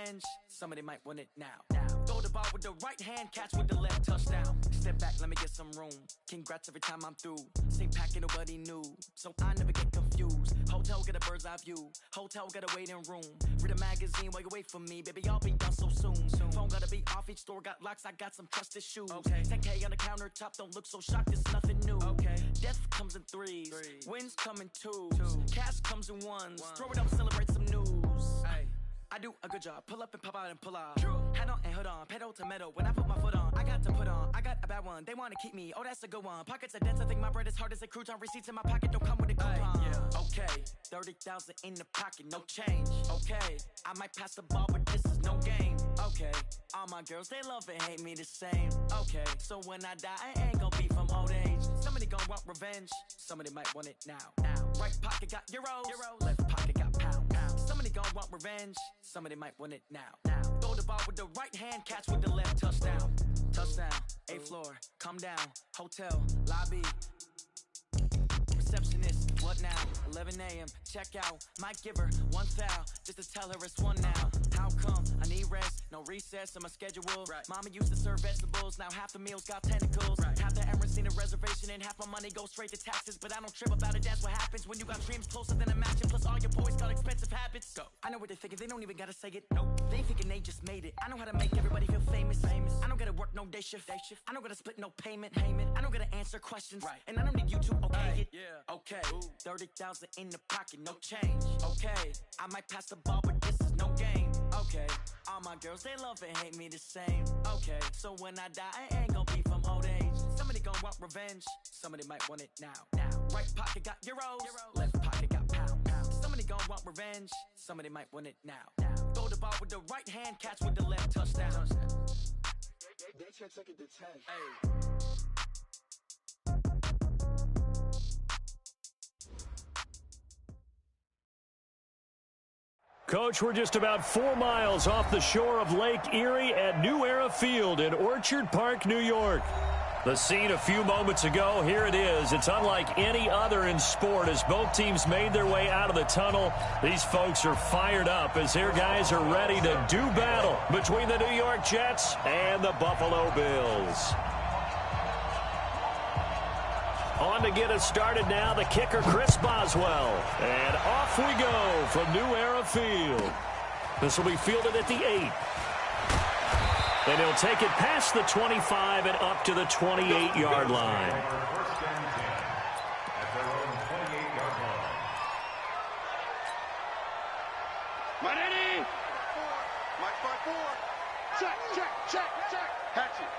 revenge. Somebody might want it now. Throw the ball with the right hand, catch with the left, touchdown. Step back, let me get some room. Congrats every time I'm through. Same packet, nobody knew, so I never get confused. Hotel, get a bird's eye view. Hotel, got a waiting room. Read a magazine while you wait for me, baby, I'll be done so soon. Phone gotta be off, each store got locks, I got some trusted shoes. 10K on the countertop, don't look so shocked, it's nothing new. Death comes in threes, wins come in twos, cash comes in ones. Throw it up, celebrate some news. I do a good job, pull up and pop out and pull out. Head on and hood on, pedal to metal. When I put my foot on, I got to put on. I got a bad one, they wanna keep me, oh that's a good one. Pockets are dense, I think my bread is hard as a crouton. Receipts in my pocket don't come with a coupon. Okay, 30,000 in the pocket, no change. Okay, I might pass the ball, but this is no game. Okay, all my girls, they love and hate me the same. Okay, so when I die, I ain't gon' be from old age. Somebody gon' want revenge, somebody might want it now. Right pocket got euros, left pocket got pounds. Somebody gon' want revenge, somebody might want it now. Throw the ball with the right hand, catch with the left, touchdown. Touchdown, 8th floor, come down, hotel, lobby. Receptionist, what now? 11 a.m., check out. Might give her one foul, just to tell her it's one now. How come? I need rest, no recess on my schedule. Mama used to serve vegetables, now half the meals got tentacles. Half the errands need a reservation and half my money goes straight to taxes. But I don't trip about it, that's what happens when you got dreams closer than a mansion. Plus all your boys got expensive habits. Go. I know what they're thinking, they don't even gotta say it. Nope. They thinking they just made it. I know how to make everybody feel famous. I don't gotta work no day shift. I don't gotta split no payment. I don't gotta answer questions. And I don't need you to okay it. Okay, 30,000 in the pocket, no change. Okay, I might pass the ball, but this is no game. Okay, all my girls, they love and hate me the same. Okay, so when I die, I ain't gon' be from old age. Somebody gon' want revenge, somebody might want it now. Right pocket got euros, left pocket got pounds. Somebody gon' want revenge, somebody might want it now. Throw the ball with the right hand, catch with the left, touchdown. They should take it to 10. Coach, we're just about 4 miles off the shore of Lake Erie at New Era Field in Orchard Park, New York. The scene a few moments ago, here it is. It's unlike any other in sport as both teams made their way out of the tunnel. These folks are fired up as their guys are ready to do battle between the New York Jets and the Buffalo Bills. On to get us started now, the kicker, Chris Boswell. And off we go from New Era Field. This will be fielded at the 8. And he'll take it past the 25 and up to the 28-yard line. Ready? Mike 5-4. Check. Hatch it.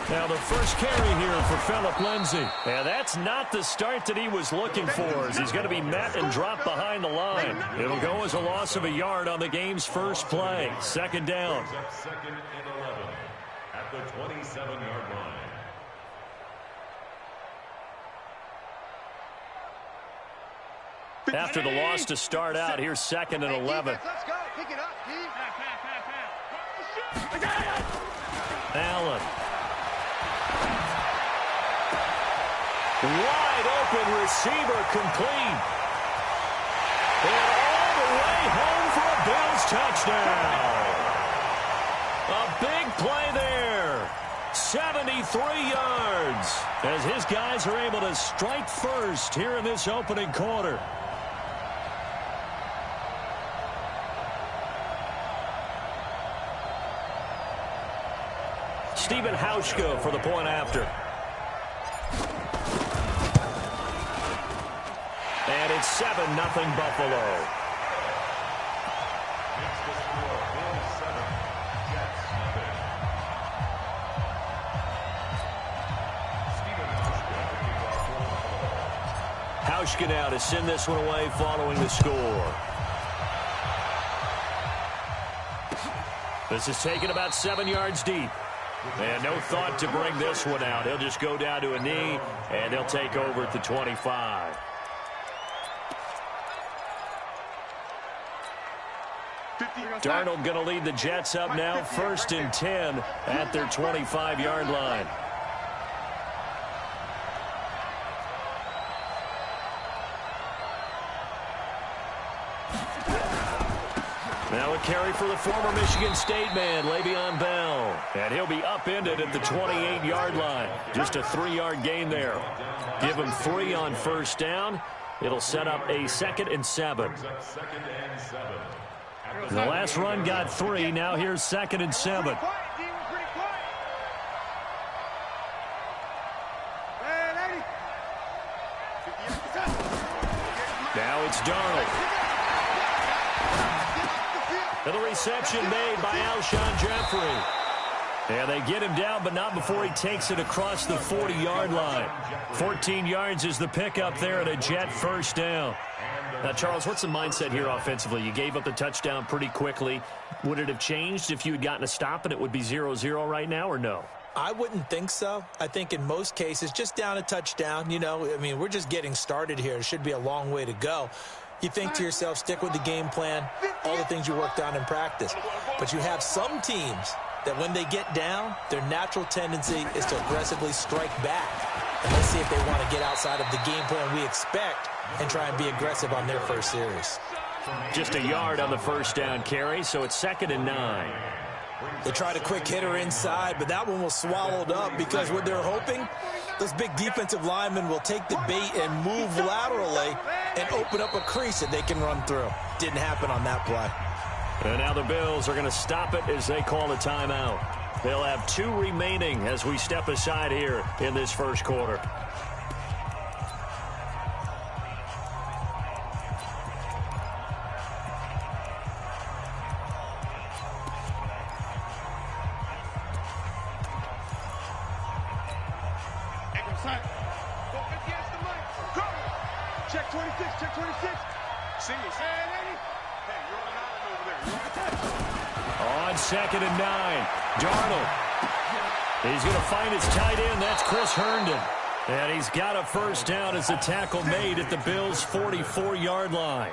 Now the first carry here for Phillip Lindsay. And that's not the start that he was looking for as he's going to be met and dropped behind the line. It'll go as a loss of a yard on the game's first play. Second down. Second and 11 at the 27-yard line. After the loss to start out, here's second and 11. Let's go. Pick it up, D. Allen. Wide open receiver complete. And all the way home for a Bills touchdown. A big play there. 73 yards as his guys are able to strike first here in this opening quarter. Stephen Hauschka for the point after. And it's 7-0 Buffalo. Makes the score Bills 7, Jets nothing. Stephen Hauschka now to send this one away following the score. This is taken about 7 yards deep. And no thought to bring this one out. He'll just go down to a knee, and they'll take over at the 25. Darnold going to lead the Jets up now, 1st and 10 at their 25-yard line. Now carry for the former Michigan State man, Le'Veon Bell. And he'll be upended at the 28-yard line. Just a 3-yard gain there. Give him 3 on first down. It'll set up a 2nd and 7. The last run got 3. Now here's 2nd and 7. Now it's Darnold. And the reception made by Alshon Jeffrey. And they get him down, but not before he takes it across the 40-yard line. 14 yards is the pickup there, and a Jet first down. Now, Charles, what's the mindset here offensively? You gave up the touchdown pretty quickly. Would it have changed if you had gotten a stop and it would be 0-0 right now, or no? I wouldn't think so. I think in most cases, just down a touchdown, we're just getting started here. It should be a long way to go. You think to yourself, stick with the game plan, all the things you worked on in practice. But you have some teams that when they get down, their natural tendency is to aggressively strike back. And let's see if they want to get outside of the game plan we expect and try and be aggressive on their first series. Just a yard on the first down carry, so it's 2nd and 9. They tried a quick hitter inside, but that one was swallowed up because what they're hoping, those big defensive linemen will take the bait and move laterally and open up a crease that they can run through. Didn't happen on that play. And now the Bills are going to stop it as they call a timeout. They'll have 2 remaining as we step aside here in this first quarter. Check 26, check 26. Singles. Hey, you're on an island over there. You're on a touch. On 2nd and 9, Darnold. He's going to find his tight end. That's Chris Herndon. And he's got a first down as the tackle made at the Bills' 44-yard line.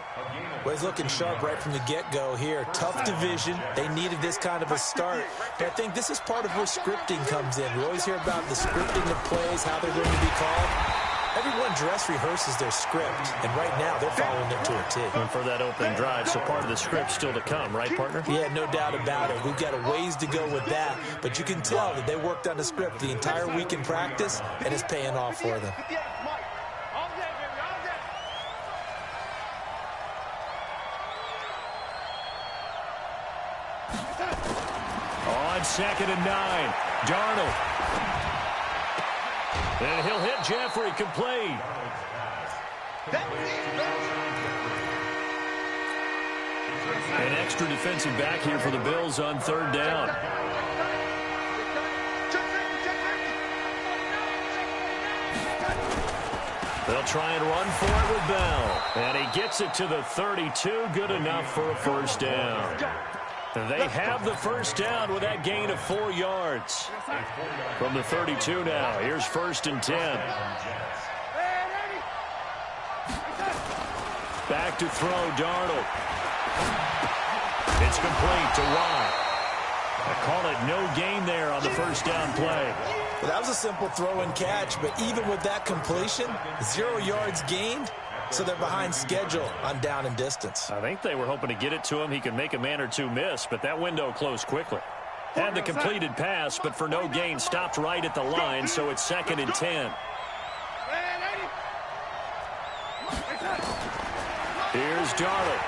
Well, he's looking sharp right from the get-go here. Tough division. They needed this kind of a start. But I think this is part of where scripting comes in. We always hear about the scripting of plays, how they're going to be called. Everyone dress rehearses their script, and right now they're following it to a T. And for that opening drive, so part of the script still to come, right, partner? Yeah, no doubt about it. We've got a ways to go with that, but you can tell that they worked on the script the entire week in practice, and it's paying off for them. On 2nd and 9, Darnold. And he'll hit Jeffrey, complete. An extra defensive back here for the Bills on 3rd down. They'll try and run for it with Bell. And he gets it to the 32, good enough for a first down. They have the first down with that gain of 4 yards. From the 32 now, here's 1st and 10. Back to throw, Darnold. It's complete to Watt. I call it no gain there on the first down play. Well, that was a simple throw and catch, but even with that completion, 0 yards gained. So they're behind schedule on down and distance. I think they were hoping to get it to him. He could make a man or two miss, but that window closed quickly. Had the completed pass, but for no gain, stopped right at the line, so it's 2nd and 10. Here's Darnold.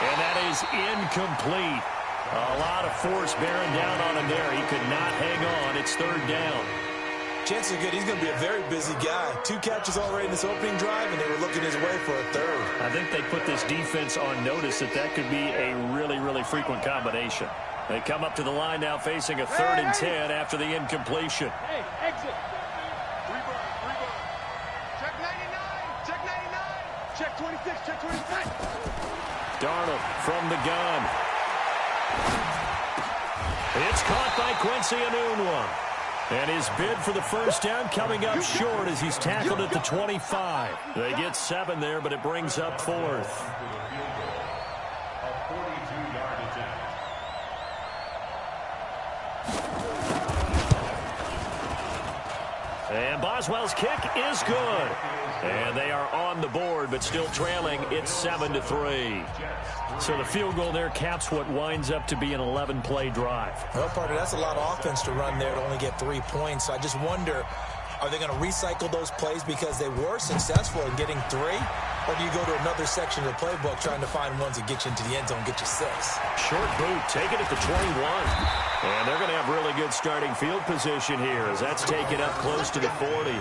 And that is incomplete. A lot of force bearing down on him there. He could not hang on. It's 3rd down. Chances are good he's going to be a very busy guy. 2 catches already in this opening drive, and they were looking his way for a 3rd. I think they put this defense on notice that could be a really, really frequent combination. They come up to the line now facing a 3rd and 10 after the incompletion. Hey, exit. Reburn. Check 99. Check 99. Check 26. Check 26. Darnold from the gun. It's caught by Quincy Enunwa. And his bid for the first down coming up short as he's tackled at the 25. They get 7 there, but it brings up 4th. And Boswell's kick is good. And they are on the board, but still trailing. It's 7-3. So the field goal there caps what winds up to be an 11-play drive. Well, partner, that's a lot of offense to run there to only get 3 points. So I just wonder, are they going to recycle those plays because they were successful in getting 3? Or do you go to another section of the playbook trying to find ones that get you into the end zone, get you 6? Short boot, take it at the 21. And they're going to have really good starting field position here as that's taken up close to the 40.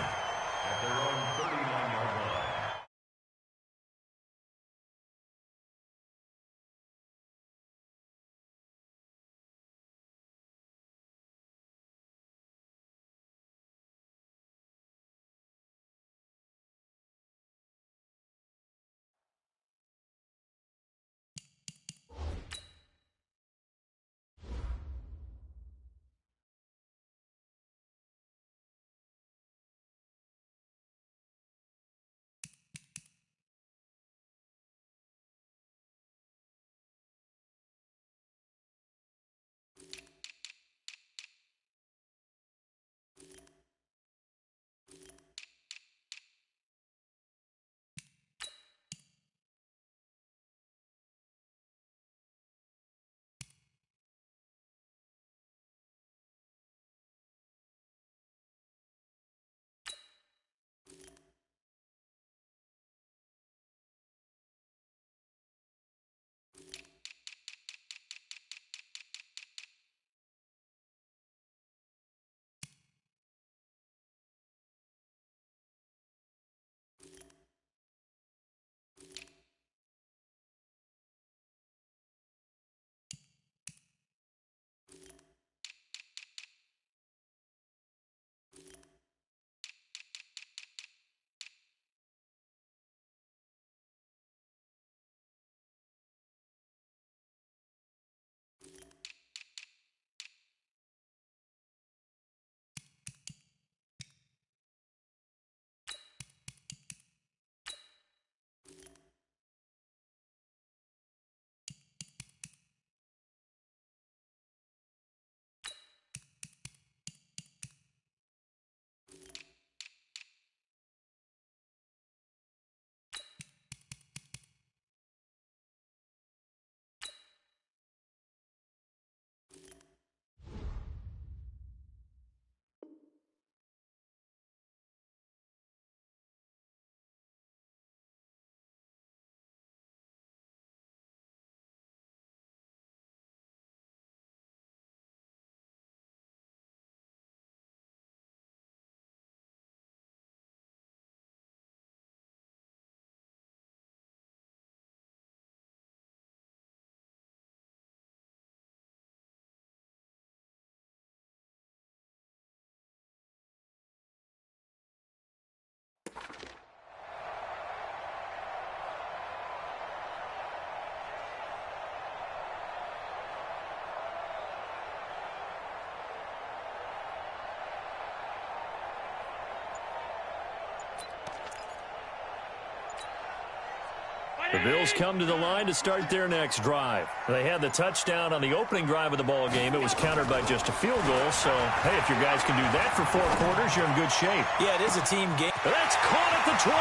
The Bills come to the line to start their next drive. They had the touchdown on the opening drive of the ball game. It was countered by just a field goal. So, hey, if your guys can do that for 4 quarters, you're in good shape. Yeah, it is a team game. That's caught at the 25.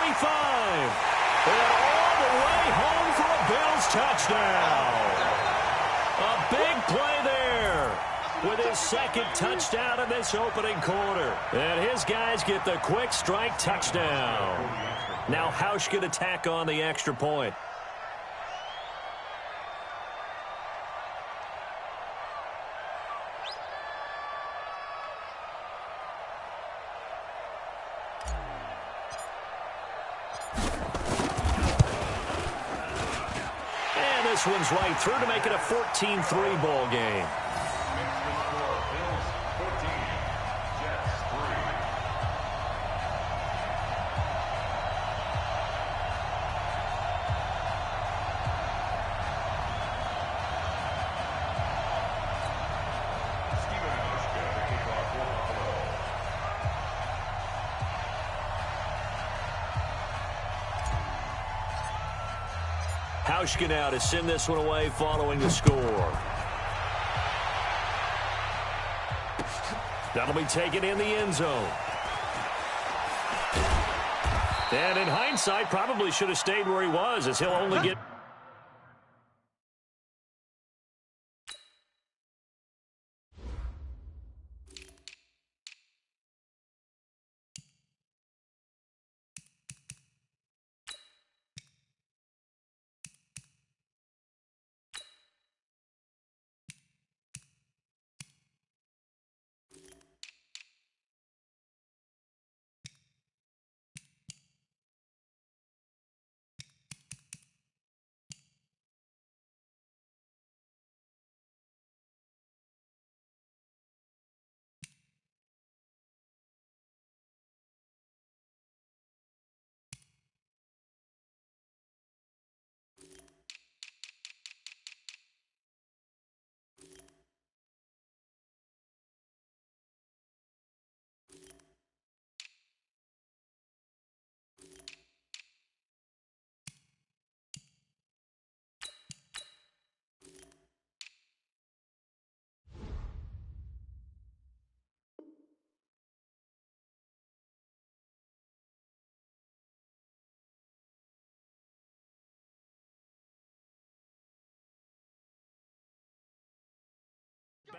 And all the way home for a Bills touchdown. A big play there with his second touchdown in this opening quarter. And his guys get the quick strike touchdown. Now Hausch could attack on the extra point. And this one's right through to make it a 14-3 ball game. Hauschka now to send this one away following the score. That'll be taken in the end zone. And in hindsight, probably should have stayed where he was, as he'll only get...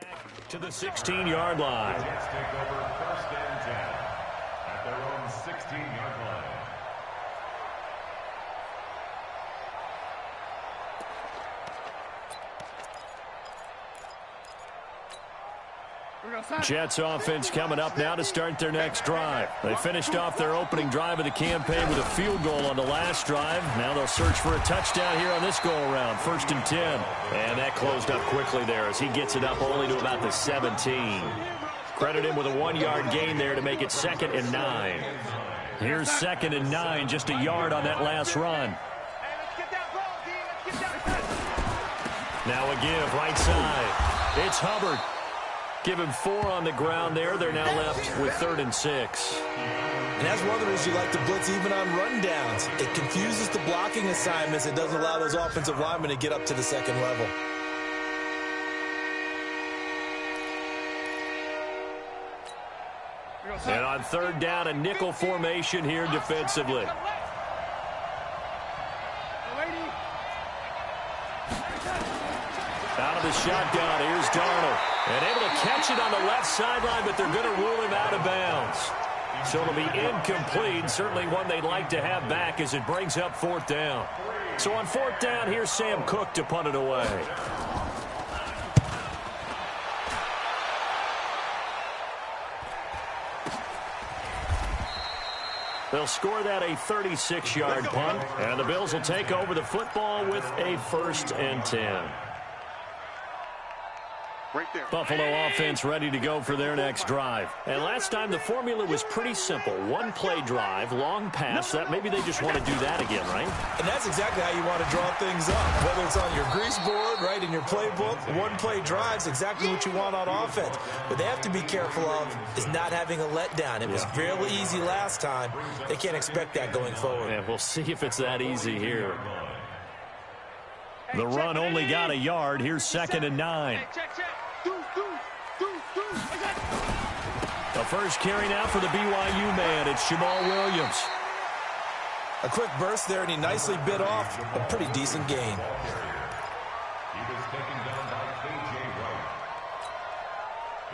Back to the 16-yard line. Jets take over 1st and 10 at their own 16-yard line. Jets offense coming up now to start their next drive. They finished off their opening drive of the campaign with a field goal on the last drive. Now they'll search for a touchdown here on this go-around, 1st and 10. And that closed up quickly there as he gets it up only to about the 17. Credit him with a 1-yard gain there to make it 2nd and 9. Here's 2nd and 9, just a yard on that last run. Now a give right side. It's Hubbard. Give him 4 on the ground there. They're now left with 3rd and 6. And that's one of the reasons you like to blitz even on rundowns. It confuses the blocking assignments. It doesn't allow those offensive linemen to get up to the second level. And on 3rd down, a nickel formation here defensively. Out of the shotgun, here's Darnold. And able to catch it on the left sideline, but they're going to rule him out of bounds. So it'll be incomplete, certainly one they'd like to have back as it brings up 4th down. So on 4th down, here's Sam Cook to punt it away. They'll score that a 36-yard punt, and the Bills will take over the football with a 1st and 10. Right there. Buffalo offense ready to go for their next drive. And last time the formula was pretty simple. 1-play drive, long pass. That maybe they just want to do that again, right? And that's exactly how you want to draw things up. Whether it's on your grease board, right, in your playbook, 1-play drive's exactly what you want on offense. What they have to be careful of is not having a letdown. It was real easy last time. They can't expect that going forward. And we'll see if it's that easy here. The run only got a yard. Here's 2nd and 9. The first carry now for the BYU man. It's Jamal Williams. A quick burst there, and he nicely bit off a pretty decent gain. He was taken down by K.J.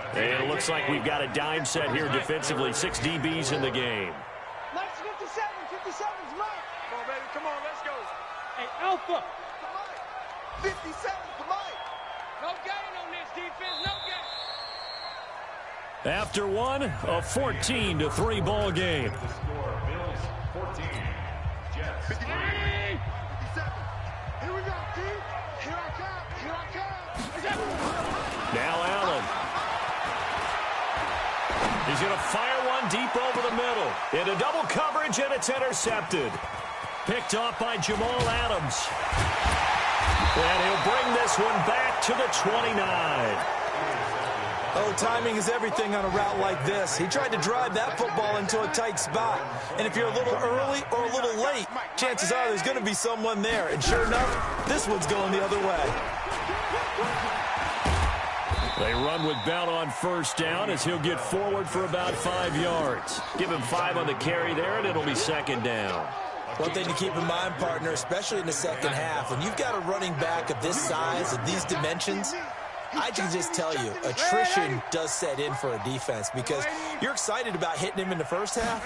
Wright. And it looks like we've got a dime set here defensively. 6 DBs in the game. Let's 57. 57's mine. Come on, baby. Come on, let's go. Hey, Alpha. 57, come on. No gain on this defense. No gain. After one, a 14-3 ball game. The score, Bills 14, Jets 3. 57. Here we go, D. Here I come. Here I come. Now Allen. He's going to fire one deep over the middle. Into double coverage, and it's intercepted. Picked off by Jamal Adams. And he'll bring this one back to the 29. Oh, timing is everything on a route like this. He tried to drive that football into a tight spot. And if you're a little early or a little late, chances are there's going to be someone there. And sure enough, this one's going the other way. They run with Bell on first down as he'll get forward for about 5 yards. Give him 5 on the carry there, and it'll be second down. One thing to keep in mind, partner, especially in the second half, when you've got a running back of this size, of these dimensions, I can just tell you, attrition does set in for a defense because you're excited about hitting him in the first half.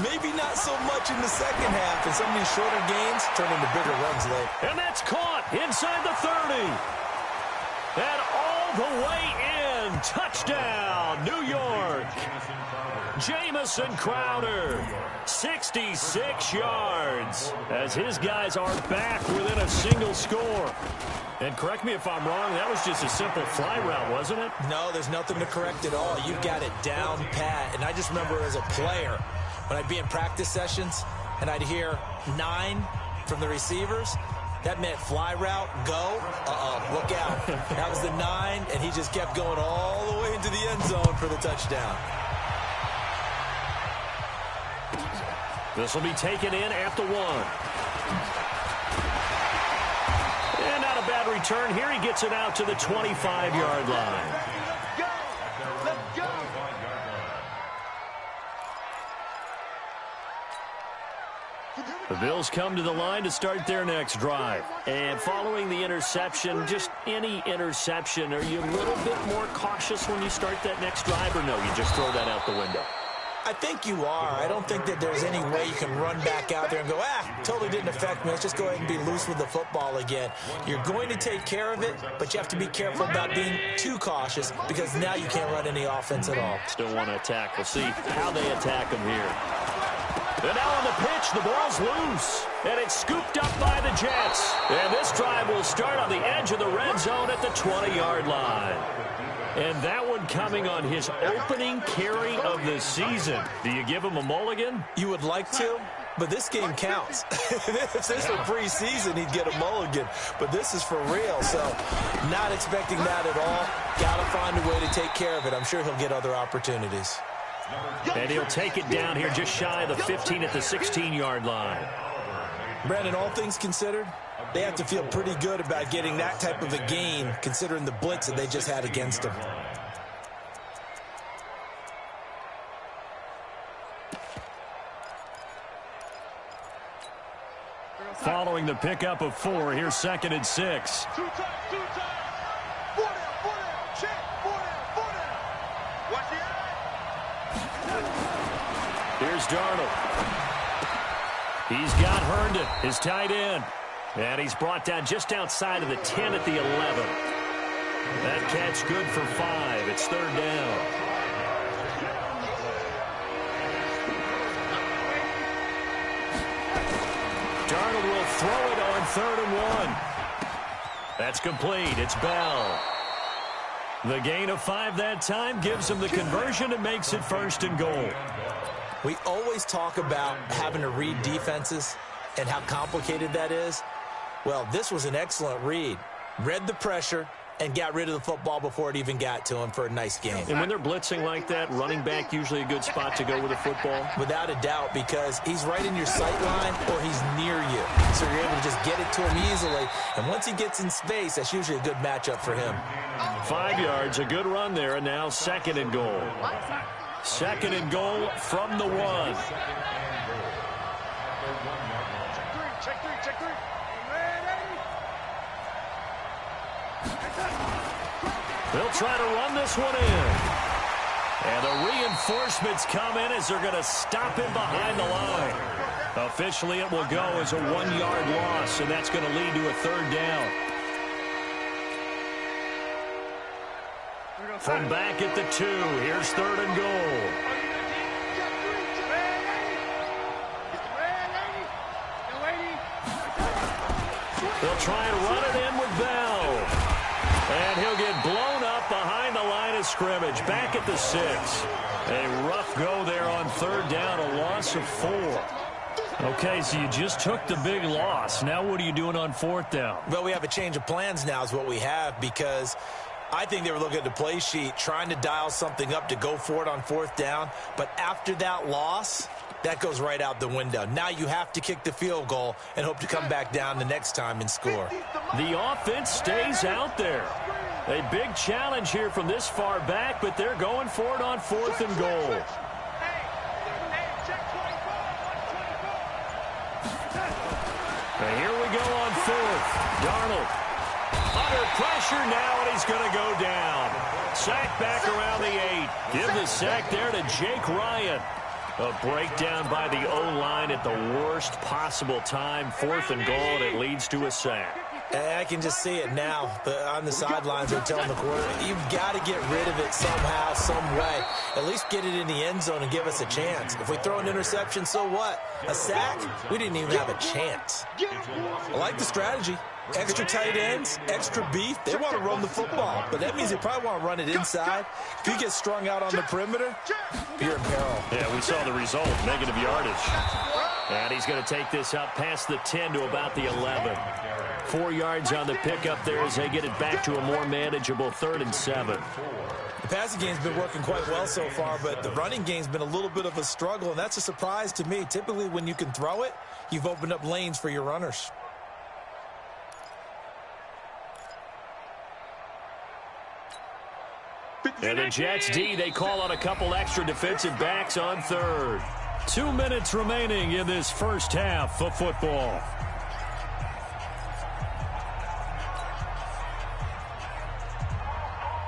Maybe not so much in the second half, and some of these shorter gains turn into bigger runs late. And that's caught inside the 30. And all the way in. Touchdown, New York. Jamison Crowder, 66 yards, as his guys are back within a single score. And correct me if I'm wrong, that was just a simple fly route, wasn't it? No, there's nothing to correct at all. You've got it down pat. And I just remember as a player, when I'd be in practice sessions and I'd hear 9 from the receivers, that meant fly route, go, look out. That was the 9, and he just kept going all the way into the end zone for the touchdown. This will be taken in at the 1. And not a bad return here. He gets it out to the 25-yard line. Let's go! The Bills come to the line to start their next drive. And following the interception, just any interception, are you a little bit more cautious when you start that next drive, or no, you just throw that out the window? I think you are. I don't think that there's any way you can run back out there and go, totally didn't affect me. Let's just go ahead and be loose with the football again. You're going to take care of it, but you have to be careful about being too cautious because now you can't run any offense at all. Still want to attack. We'll see how they attack them here. And now on the pitch, the ball's loose. And it's scooped up by the Jets. And this drive will start on the edge of the red zone at the 20-yard line. And that one coming on his opening carry of the season. Do you give him a mulligan? You would like to, but this game counts. If this were preseason, he'd get a mulligan. But this is for real, so not expecting that at all. Got to find a way to take care of it. I'm sure he'll get other opportunities. And he'll take it down here just shy of the 15 at the 16-yard line. Brandon, all things considered, they have to feel pretty good about getting that type of a gain considering the blitz that they just had against them. Following the pickup of 4, here's 2nd and 6. 2 times. 4 down, check, 4 down. Watch the eye. Here's Darnold. He's got Herndon, his tight end. And he's brought down just outside of the 10 at the 11. That catch good for 5. It's 3rd down. Darnold will throw it on 3rd and 1. That's complete. It's Bell. The gain of 5 that time gives him the conversion and makes it 1st and goal. We always talk about having to read defenses and how complicated that is. Well, this was an excellent read. Read the pressure and got rid of the football before it even got to him for a nice game. And when they're blitzing like that, running back usually a good spot to go with the football? Without a doubt, because he's right in your sight line or he's near you. So you're able to just get it to him easily. And once he gets in space, that's usually a good matchup for him. 5 yards, a good run there, and now 2nd and goal. 2nd and goal from the 1. Check three. They'll try to run this one in. And the reinforcements come in as they're going to stop him behind the line. Officially, it will go as a 1-yard loss, and that's going to lead to a 3rd down. From back at the 2, here's 3rd and goal. They'll try and run it in with Bell. And he'll get blown up behind the line of scrimmage. Back at the 6. A rough go there on 3rd down, a loss of 4. Okay, so you just took the big loss. Now what are you doing on 4th down? Well, we have a change of plans now is what we have, because I think they were looking at the play sheet, trying to dial something up to go for it on 4th down. But after that loss, that goes right out the window. Now you have to kick the field goal and hope to come back down the next time and score. The offense stays out there. A big challenge here from this far back, but they're going for it on 4th and goal. And here we go on 4th. Darnold under pressure now, and he's going to go down. Sack back around the 8. Give the sack there to Jake Ryan. A breakdown by the O-line at the worst possible time. 4th and goal, and it leads to a sack. I can just see it now. On the sidelines, they're telling the quarterback, you've got to get rid of it somehow, some way. At least get it in the end zone and give us a chance. If we throw an interception, so what? A sack? We didn't even have a chance. I like the strategy. Extra tight ends, extra beef. They want to run the football, but that means they probably want to run it inside. If you get strung out on the perimeter, you're in peril. Yeah, we saw the result, negative yardage. And he's going to take this up past the 10 to about the 11. 4 yards on the pickup there as they get it back to a more manageable 3rd and 7. The passing game's been working quite well so far, but the running game's been a little bit of a struggle, and that's a surprise to me. Typically, when you can throw it, you've opened up lanes for your runners. And the Jets D, they call on a couple extra defensive backs on 3rd. 2 minutes remaining in this first half of football.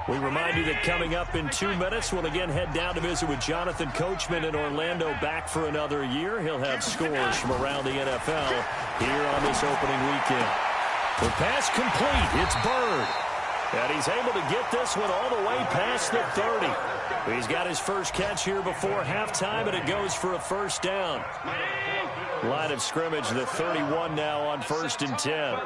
We remind you that coming up in 2 minutes, we'll again head down to visit with Jonathan Coachman in Orlando, back for another year. He'll have scores from around the NFL here on this opening weekend. The pass complete. It's Bird. And he's able to get this one all the way past the 30. He's got his first catch here before halftime, and it goes for a first down. Line of scrimmage, the 31 now on 1st and 10.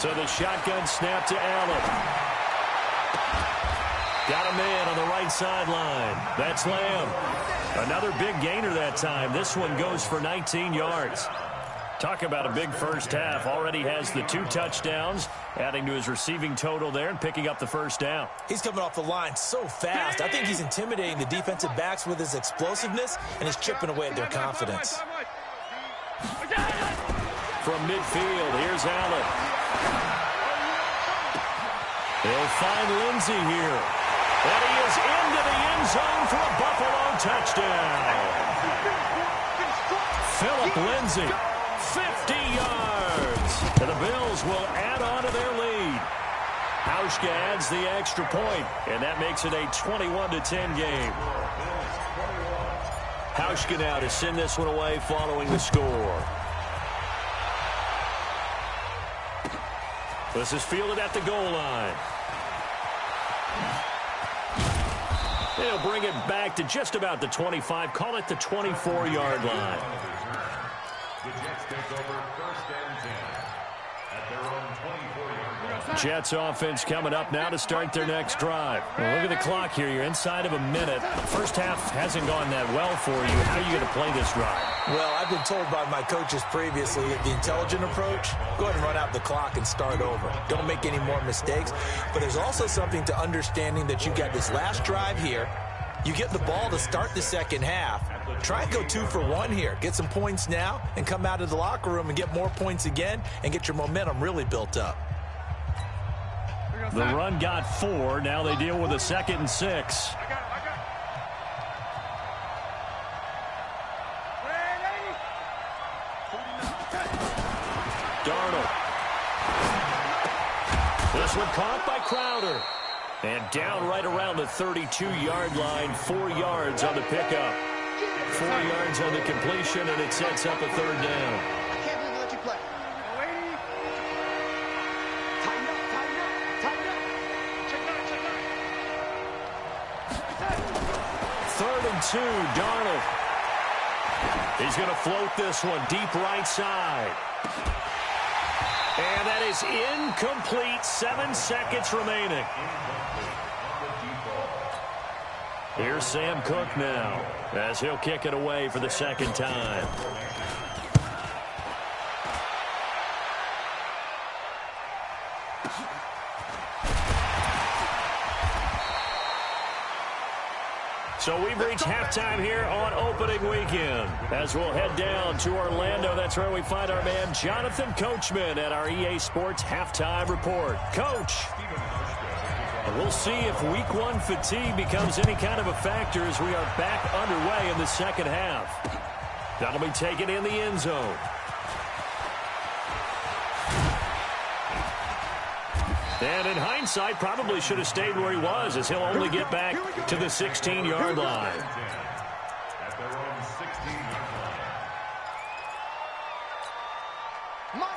So the shotgun snap to Allen. Got a man on the right sideline. That's Lamb. Another big gainer that time. This one goes for 19 yards. Talk about a big first half. Already has the 2 touchdowns, adding to his receiving total there and picking up the first down. He's coming off the line so fast. I think he's intimidating the defensive backs with his explosiveness, and he's chipping away at their confidence. From midfield, here's Allen. They'll find Lindsey here. And he is into the end zone for a Buffalo touchdown. Philip Lindsey, 50 yards. And the Bills will add on to their lead. Hauschka adds the extra point, and that makes it a 21-10 game. Hauschka now to send this one away following the score. This is fielded at the goal line. They'll bring it back to just about the 25. Call it the 24-yard line. The Jets take over 1st and 10 at their own 24-yard line. Jets offense coming up now to start their next drive. Well, look at the clock here. You're inside of a minute. First half hasn't gone that well for you. How are you going to play this drive? Well, I've been told by my coaches previously that the intelligent approach, go ahead and run out the clock and start over. Don't make any more mistakes. But there's also something to understanding that you got this last drive here. You get the ball to start the second half. Try and go 2 for 1 here. Get some points now and come out of the locker room and get more points again and get your momentum really built up. The run got 4. Now they deal with a 2nd and 6. Darnold. This one caught by Crowder. And down right around the 32-yard line. 4 yards on the pickup. 4 yards on the completion, and it sets up a 3rd down. I can't believe they let you play. Tighten up, tighten up, tighten up. Check that, check that. 3rd and 2, Darnold. He's going to float this one deep right side. And that is incomplete. 7 seconds remaining. Here's Sam Cook now as he'll kick it away for the 2nd time. So we've reached halftime here on opening weekend. As we'll head down to Orlando, that's where we find our man Jonathan Coachman at our EA Sports Halftime Report. Coach, we'll see if Week 1 fatigue becomes any kind of a factor as we are back underway in the second half. That'll be taken in the end zone. And in hindsight, probably should have stayed where he was, as he'll only get back to the 16-yard line. At their own 16-yard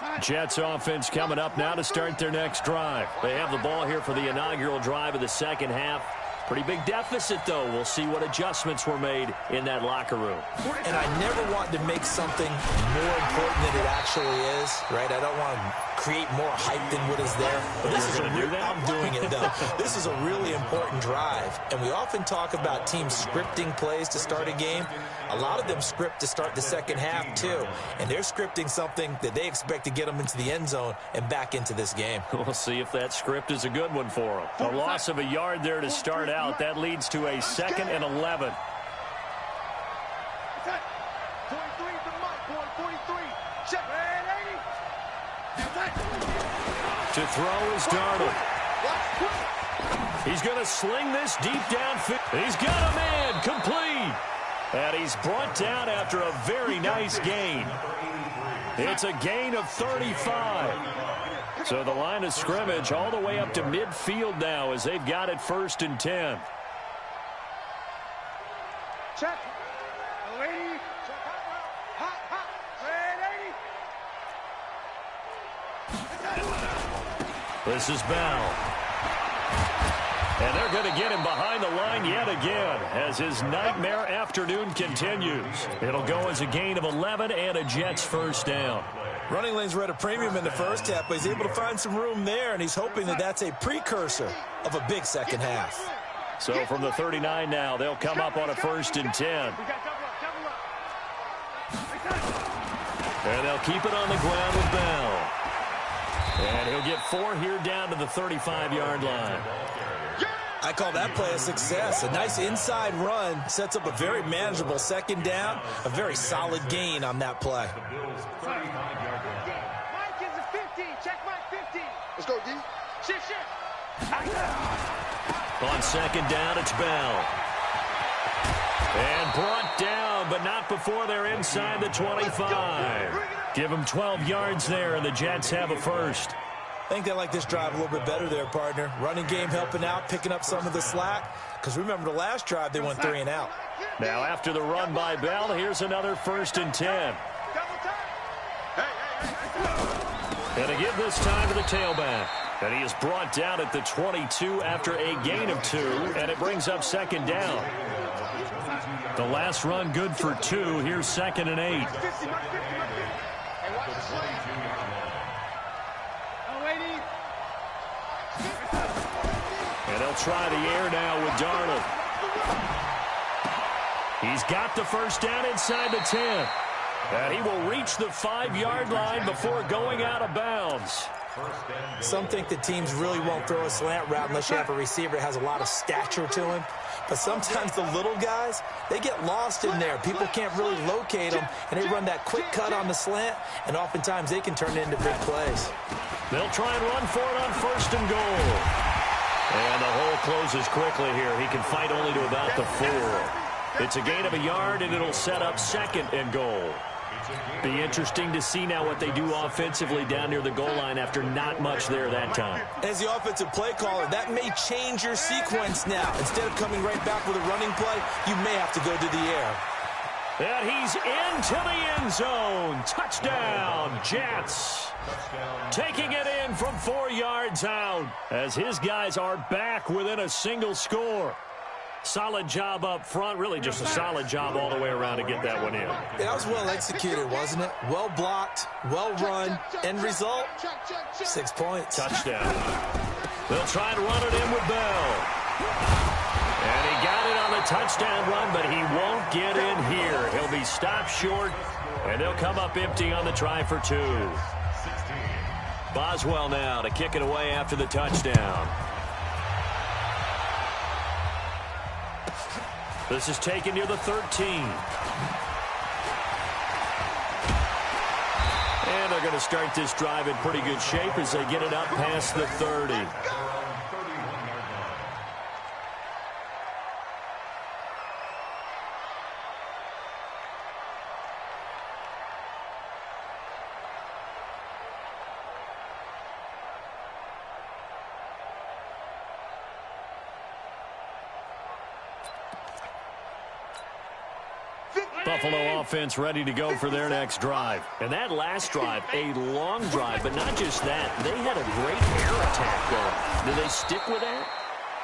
line. Jets offense coming up now to start their next drive. They have the ball here for the inaugural drive of the second half. Pretty big deficit, though. We'll see what adjustments were made in that locker room. And I never want to make something more important than it actually is, right? I don't want to create more hype than what is there. But this is I'm doing it, though. This is a really important drive. And we often talk about teams scripting plays to start a game. A lot of them script to start the second half, too. And they're scripting something that they expect to get them into the end zone and back into this game. We'll see if that script is a good one for them. A loss of a yard there to start out. That leads to a 2nd and 11. 43 for Mike, boy, 43. Check, To throw is Darnold. He's going to sling this deep downfield. He's got a man complete. And he's brought down after a very nice gain. It's a gain of 35. So the line of scrimmage all the way up to midfield now as they've got it 1st and 10. Check. Lady. Hot, hot. Ready. This is Bell. And they're going to get him behind the line yet again as his nightmare afternoon continues. It'll go as a gain of 11 and a Jets first down. Running lanes were at a premium in the first half, but he's able to find some room there, and he's hoping that that's a precursor of a big second half. So from the 39 now, they'll come up on a 1st and 10. And they'll keep it on the ground with Bell. And he'll get 4 here down to the 35-yard line. I call that play a success. A nice inside run sets up a very manageable second down, a very solid gain on that play. Mike is a 50. Check Mike 50. Let's go, D. Shit, shit. On second down, it's Bell. And brought down, but not before they're inside the 25. Give them 12 yards there, and the Jets have a first. I think they like this drive a little bit better there, partner. Running game helping out, picking up some of the slack. Because remember, the last drive, they went 3 and out. Now, after the run by Bell, here's another 1st and 10. And a give this time to the tailback. And he is brought down at the 22 after a gain of 2, and it brings up 2nd down. The last run good for 2. Here's 2nd and 8. And they'll try the air now with Darnold. He's got the first down inside the 10. And he will reach the 5-yard line before going out of bounds. Some think that teams really won't throw a slant route unless you have a receiver that has a lot of stature to him. But sometimes the little guys, they get lost in there. People can't really locate them, and they run that quick cut on the slant, and oftentimes they can turn it into big plays. They'll try and run for it on 1st and goal. And the hole closes quickly here. He can fight only to about the 4. It's a gain of a yard, and it'll set up 2nd and goal. Be interesting to see now what they do offensively down near the goal line after not much there that time. As the offensive play caller, that may change your sequence now. Instead of coming right back with a running play, you may have to go to the air. And he's into the end zone. Touchdown, Jets. Taking it in from 4 yards out as his guys are back within a single score. Solid job up front. Really just a solid job all the way around to get that one in. Yeah, that was well executed, wasn't it? Well blocked, well run. End result, 6 points. Touchdown. They'll try and run it in with Bell. And he got it on the touchdown run, but he won't get in here. He'll be stopped short, and they'll come up empty on the try for 2. Boswell now to kick it away after the touchdown. This is taken near the 13. And they're going to start this drive in pretty good shape as they get it up past the 30. Buffalo offense ready to go for their next drive. And that last drive, a long drive, but not just that. They had a great air attack going. Do they stick with that?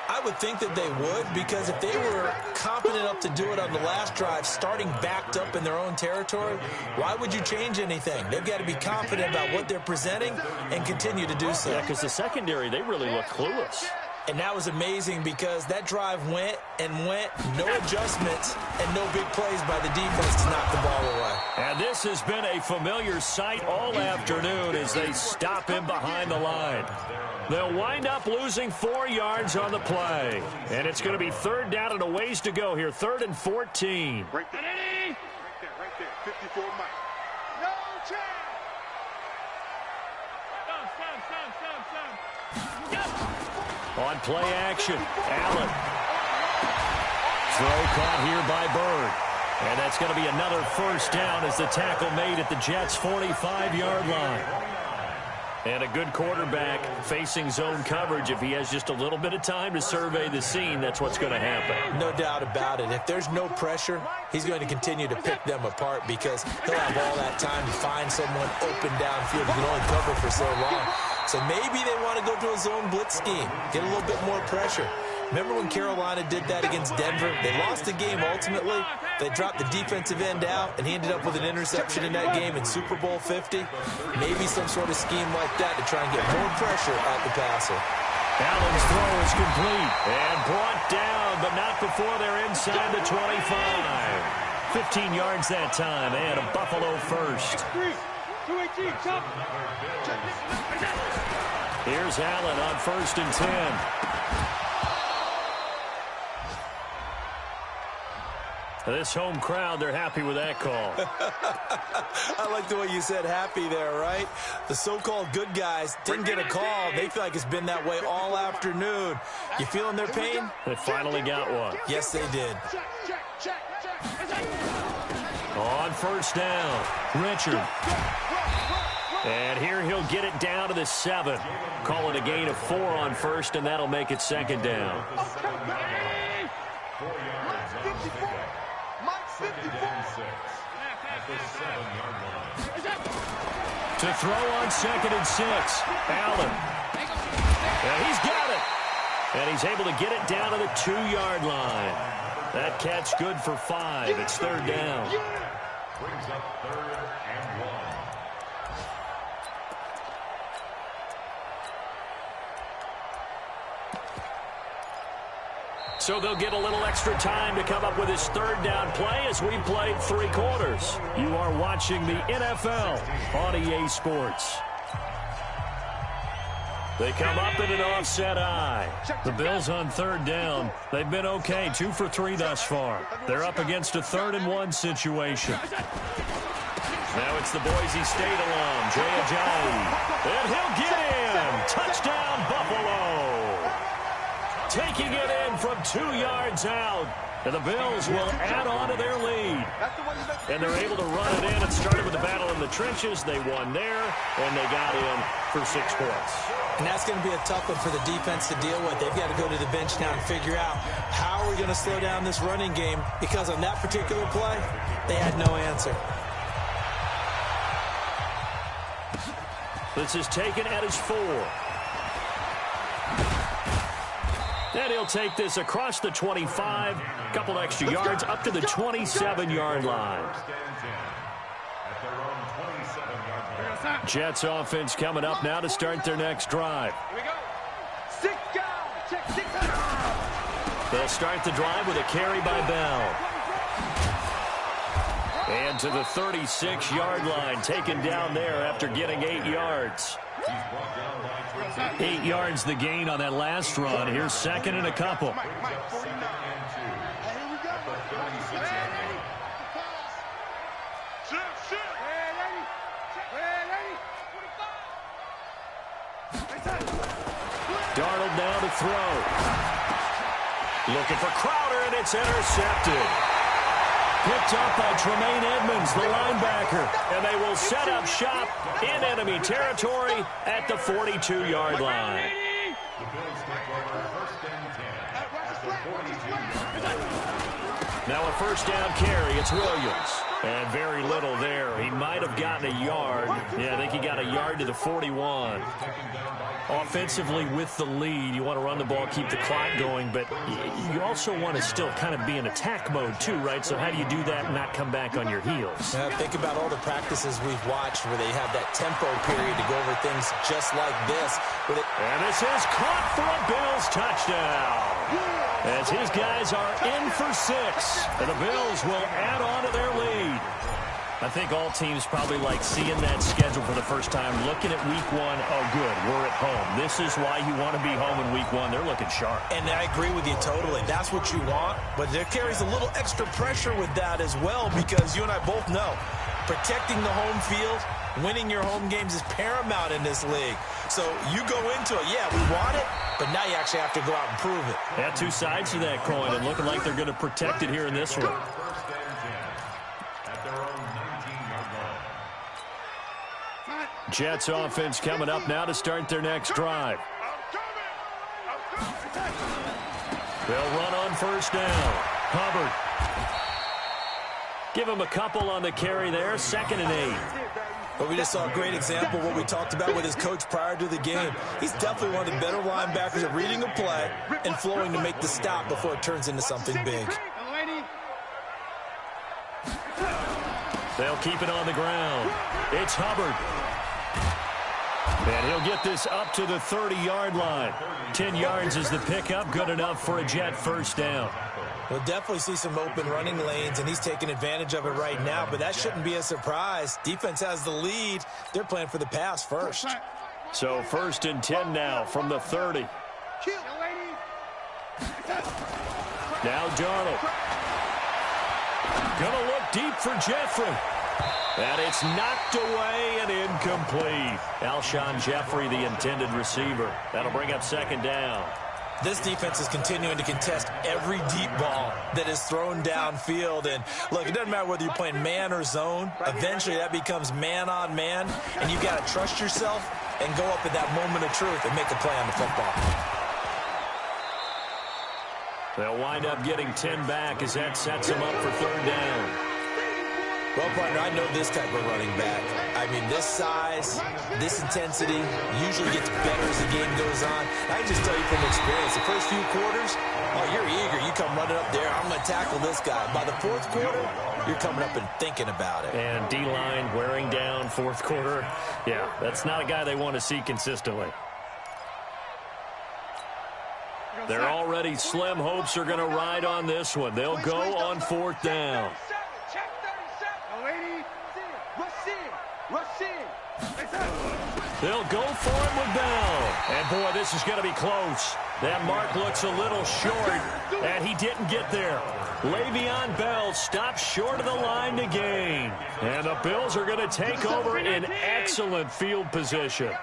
I would think that they would, because if they were confident enough to do it on the last drive, starting backed up in their own territory, why would you change anything? They've got to be confident about what they're presenting and continue to do so. Yeah, because the secondary, they really look clueless. And that was amazing because that drive went and went, no adjustments, and no big plays by the defense to knock the ball away. And this has been a familiar sight all afternoon as they stop him behind the line. They'll wind up losing 4 yards on the play. And it's going to be third down and a ways to go here, 3rd and 14. Right there, right there, 54 Mike. No chance! On play action, Allen. Throw caught here by Bird. And that's going to be another first down as the tackle made at the Jets' 45-yard line. And a good quarterback facing zone coverage. If he has just a little bit of time to survey the scene, that's what's going to happen. No doubt about it. If there's no pressure, he's going to continue to pick them apart because he'll have all that time to find someone open downfield who can only cover for so long. So maybe they want to go to a zone blitz scheme, get a little bit more pressure. Remember when Carolina did that against Denver? They lost the game ultimately. They dropped the defensive end out, and he ended up with an interception in that game in Super Bowl 50. Maybe some sort of scheme like that to try and get more pressure at the passer. Allen's throw is complete and brought down, but not before they're inside the 25. 15 yards that time, and a Buffalo first. Here's Allen on 1st and 10. This home crowd, they're happy with that call. I like the way you said happy there, right? The so-called good guys didn't get a call. They feel like it's been that way all afternoon. You feeling their pain? They finally got one. Yes, they did. On first down, Richard. And here he'll get it down to the 7. Call it a gain of 4 on first, and that'll make it 2nd down. 4 yards on the pickup. 2nd and 6 at the 7-yard line. To throw on 2nd and 6, Allen. And he's got it. And he's able to get it down to the 2-yard line. That catch good for 5. It's 3rd down. Brings up 3rd and 1. So they'll get a little extra time to come up with his 3rd down play as we played 3 quarters. You are watching the NFL on EA Sports. They come up in an offset eye. The Bills on 3rd down. They've been okay, 2 for 3 thus far. They're up against a 3rd and 1 situation. Now it's the Boise State alum, Jay Ajayi. And he'll get in. Touchdown, Buffalo. Taking it in from 2 yards out. And the Bills will add on to their lead. And they're able to run it in. It started with the battle in the trenches. They won there, and they got in for 6 points. And that's going to be a tough one for the defense to deal with. They've got to go to the bench now and figure out how are we going to slow down this running game, because on that particular play, they had no answer. This is taken at his 4. And he'll take this across the 25, a couple extra yards, up to the 27-yard line. Jets offense coming up now to start their next drive. Here we go. 6 guys. Check 6 guys. They'll start the drive with a carry by Bell. And to the 36-yard line, taken down there after getting 8 yards. 8 yards the gain on that last run. Here's 2nd and a couple. Darnold now to throw. Looking for Crowder, and it's intercepted. Picked up by Tremaine Edmonds, the linebacker. And they will set up shop in enemy territory at the 42-yard line. The Bills take over 1st and 10 at the 42-yard line. Now a first down carry. It's Williams. And very little there. He might have gotten a yard. Yeah, I think he got a yard to the 41. Offensively with the lead, you want to run the ball, keep the clock going, but you also want to still kind of be in attack mode too, right? So how do you do that and not come back on your heels? Think about all the practices we've watched where they have that tempo period to go over things just like this. And this is caught for a Bills touchdown. As his guys are in for 6, and the Bills will add on to their lead. I think all teams probably like seeing that schedule for the first time, looking at week 1. Oh, good, we're at home. This is why you want to be home in week 1. They're looking sharp. And I agree with you totally. That's what you want, but there carries a little extra pressure with that as well, because you and I both know protecting the home field, winning your home games is paramount in this league. So you go into it, yeah, we want it, but now you actually have to go out and prove it. Yeah, 2 sides to that coin, and looking like they're going to protect it here in this one. Jets offense coming up now to start their next drive. They'll run on first down. Hubbard. Give him a couple on the carry there. 2nd and 8. But we just saw a great example of what we talked about with his coach prior to the game. He's definitely one of the better linebackers at reading a play and flowing to make the stop before it turns into something big. They'll keep it on the ground. It's Hubbard. And he'll get this up to the 30-yard line. 10 yards is the pickup. Good enough for a Jet first down. We'll definitely see some open running lanes, and he's taking advantage of it right now, but that shouldn't be a surprise. Defense has the lead. They're playing for the pass first. So 1st and 10 now from the 30. Now Darnold. Gonna look deep for Jeffrey. And it's knocked away and incomplete. Alshon Jeffrey, the intended receiver. That'll bring up 2nd down. This defense is continuing to contest every deep ball that is thrown downfield. And, look, it doesn't matter whether you're playing man or zone. Eventually that becomes man on man, and you've got to trust yourself and go up at that moment of truth and make a play on the football. They'll wind up getting 10 back as that sets them up for 3rd down. Well, partner, I know this type of running back. I mean, this size, this intensity usually gets better as the game goes on. I can just tell you from experience, the first few quarters, oh, you're eager. You come running up there, I'm going to tackle this guy. By the 4th quarter, you're coming up and thinking about it. And D-line wearing down 4th quarter. Yeah, that's not a guy they want to see consistently. Their already slim hopes are going to ride on this one. They'll go on 4th down. They'll go for it with Bell. And, boy, this is going to be close. That mark looks a little short, and he didn't get there. Le'Veon Bell stops short of the line to gain. And the Bills are going to take over in excellent field position.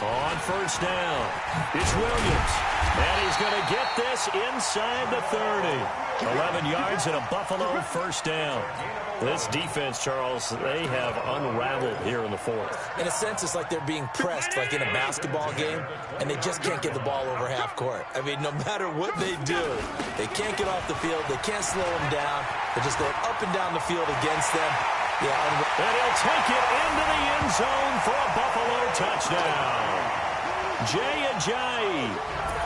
On 1st down, it's Williams. And he's going to get this inside the 30. 11 yards and a Buffalo 1st down. This defense, Charles, they have unraveled here in the 4th. In a sense, it's like they're being pressed like in a basketball game, and they just can't get the ball over half court. I mean, no matter what they do, they can't get off the field. They can't slow them down. They're just going up and down the field against them. Yeah, and he'll take it into the end zone for a Buffalo touchdown. Jay Ajayi,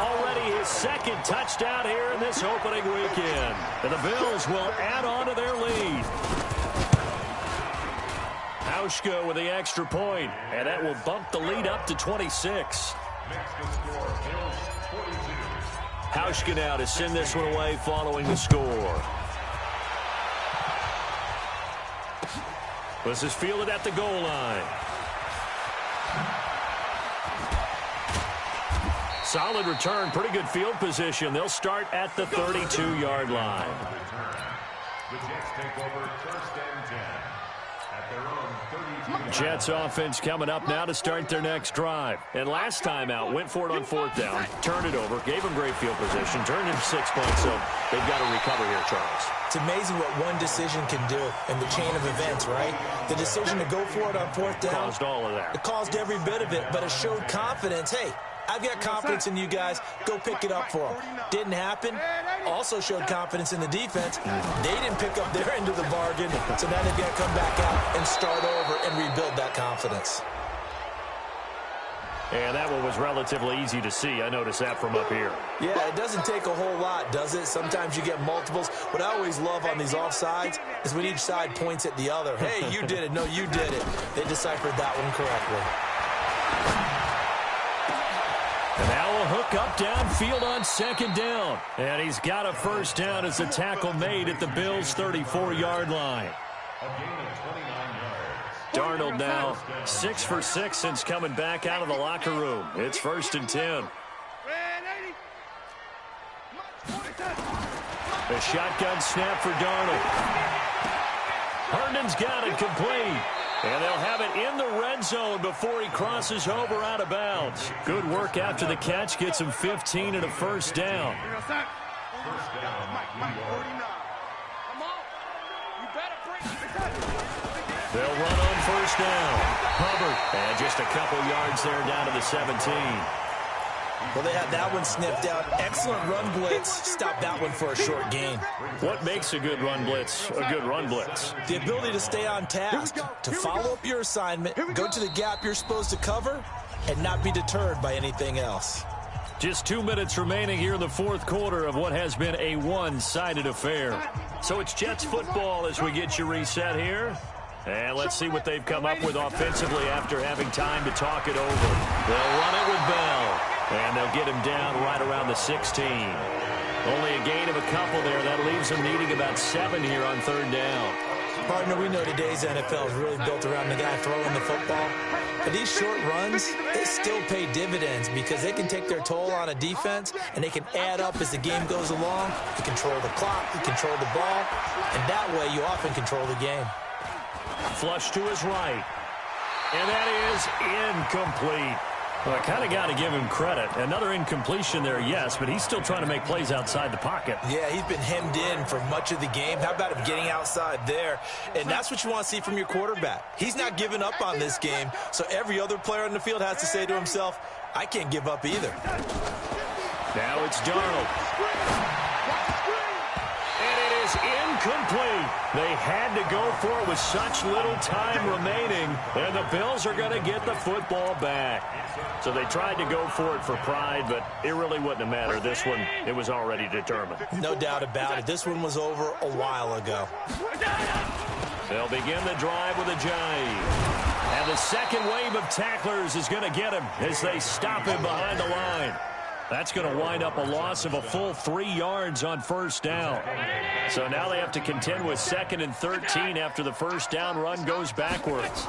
already his 2nd touchdown here in this opening weekend. And the Bills will add on to their lead. Hauschka with the extra point, and that will bump the lead up to 26. Hauschka now to send this one away following the score. This is fielded at the goal line. Solid return, pretty good field position. They'll start at the 32-yard line. The Jets take over 1st and 10 at their own Jets offense coming up now to start their next drive. And last time out, went for it on 4th down, turned it over, gave them great field position, turned into 6 points, so they've got to recover here, Charles. It's amazing what one decision can do in the chain of events, right? The decision to go for it on 4th down. Caused all of that. It caused every bit of it, but it showed confidence. Hey, I've got confidence in you guys. Go pick it up for them. Didn't happen. Also showed confidence in the defense. They didn't pick up their end of the bargain, so now they've got to come back out and start over and rebuild that confidence. And that one was relatively easy to see. I noticed that from up here. Yeah, it doesn't take a whole lot, does it? Sometimes you get multiples. What I always love on these offsides is when each side points at the other. Hey, you did it. No, you did it. They deciphered that one correctly. And now a hook up downfield on 2nd down. And he's got a 1st down as the tackle made at the Bills' 34-yard line. Darnold now 6 for 6 since coming back out of the locker room. It's 1st and 10. A shotgun snap for Darnold. Herndon's got it complete. And they'll have it in the red zone before he crosses over out of bounds. Good work after the catch. Gets him 15 and a 1st down. They'll run on 1st down. Hubbard. And just a couple yards there down to the 17. Well, they had that one sniffed out. Excellent run blitz. Stop that one for a short gain. What makes a good run blitz a good run blitz? The ability to stay on task, to follow up your assignment, go to the gap you're supposed to cover, and not be deterred by anything else. Just 2 minutes remaining here in the 4th quarter of what has been a one-sided affair. So it's Jets football as we get you reset here. And let's see what they've come up with offensively after having time to talk it over. They'll run it with Bell. And they'll get him down right around the 16. Only a gain of a couple there. That leaves them needing about 7 here on 3rd down. Partner, we know today's NFL is really built around the guy throwing the football. But these short runs, they still pay dividends because they can take their toll on a defense and they can add up as the game goes along. You control the clock, you control the ball, and that way you often control the game. Flush to his right. And that is incomplete. Well, I kind of got to give him credit. Another incompletion there, yes, but he's still trying to make plays outside the pocket. Yeah, he's been hemmed in for much of the game. How about him getting outside there? And that's what you want to see from your quarterback. He's not giving up on this game, so every other player on the field has to say to himself, I can't give up either. Now it's Darnold. And it is incomplete. They had to go for it with such little time remaining, and the Bills are going to get the football back. So they tried to go for it for pride, but it really wouldn't have mattered. This one, it was already determined. No doubt about it. This one was over a while ago. They'll begin the drive with a jive. And the second wave of tacklers is going to get him as they stop him behind the line. That's going to wind up a loss of a full 3 yards on 1st down. So now they have to contend with 2nd and 13 after the 1st down run goes backwards.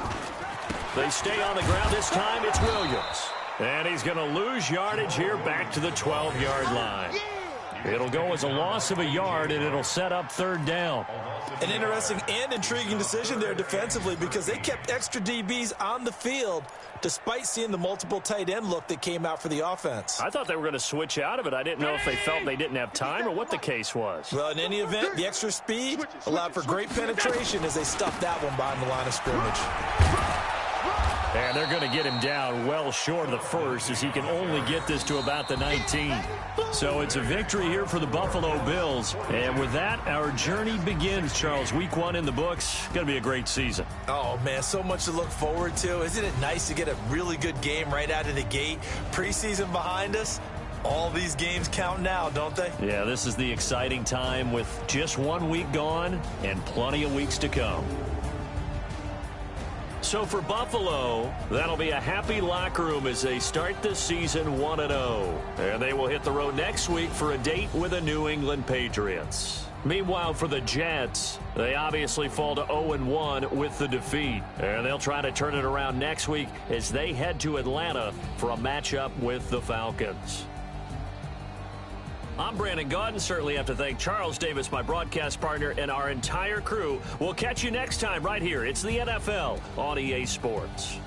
They stay on the ground. This time it's Williams. And he's going to lose yardage here back to the 12-yard line. It'll go as a loss of a yard, and it'll set up 3rd down. An interesting and intriguing decision there defensively because they kept extra DBs on the field despite seeing the multiple tight end look that came out for the offense. I thought they were going to switch out of it. I didn't know if they felt they didn't have time or what the case was. Well, in any event, the extra speed allowed for great penetration as they stuffed that one behind the line of scrimmage. And they're going to get him down well short of the 1st as he can only get this to about the 19. So it's a victory here for the Buffalo Bills. And with that, our journey begins, Charles. Week 1 in the books. Going to be a great season. Oh, man, so much to look forward to. Isn't it nice to get a really good game right out of the gate? Preseason behind us. All these games count now, don't they? Yeah, this is the exciting time with just 1 week gone and plenty of weeks to come. So for Buffalo, that'll be a happy locker room as they start the season 1-0. And they will hit the road next week for a date with the New England Patriots. Meanwhile, for the Jets, they obviously fall to 0-1 with the defeat. And they'll try to turn it around next week as they head to Atlanta for a matchup with the Falcons. I'm Brandon Gaudin. Certainly have to thank Charles Davis, my broadcast partner, and our entire crew. We'll catch you next time right here. It's the NFL on EA Sports.